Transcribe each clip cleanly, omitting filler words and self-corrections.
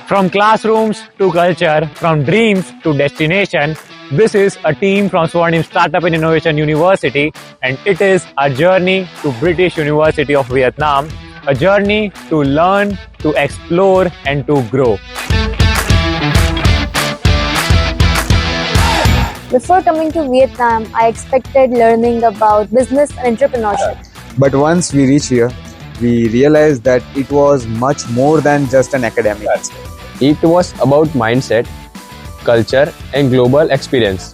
From classrooms to culture, from dreams to destination, this is a team from Swarrnim Startup and Innovation University, and it is our journey to British University of Vietnam, a journey to learn, to explore and to grow. Before coming to Vietnam, I expected learning about business and entrepreneurship. But once we reach here, we realized that it was much more than just an academic. It was about mindset, culture, and global experience.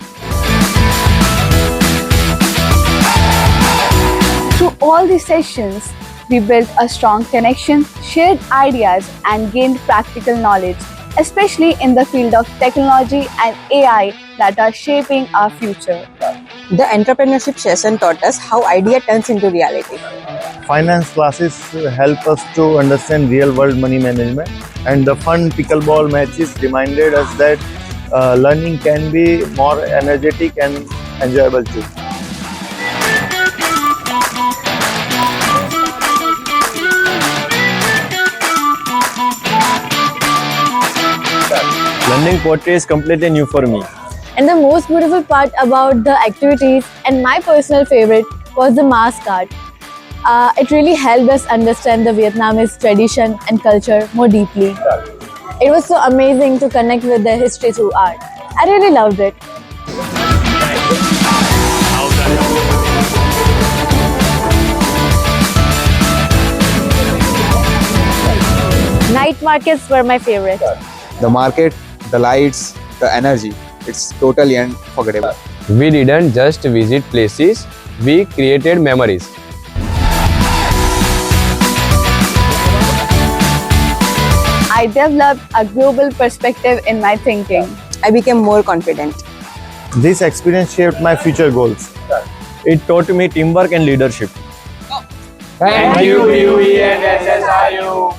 Through all these sessions, we built a strong connection, shared ideas, and gained practical knowledge, especially in the field of technology and AI that are shaping our future. The entrepreneurship session taught us how idea turns into reality. Finance classes help us to understand real-world money management, and the fun pickleball matches reminded us that learning can be more energetic and enjoyable too. Learning poetry is completely new for me. And the most beautiful part about the activities and my personal favorite was the mask art. It really helped us understand the Vietnamese tradition and culture more deeply. It was so amazing to connect with their history through art. I really loved it. Night markets were my favorite. The market, the lights, the energy, it's totally unforgettable. We didn't just visit places, we created memories. I developed a global perspective in my thinking. I became more confident. This experience shaped my future goals. It taught me teamwork and leadership. Thank you, UV and SSIU.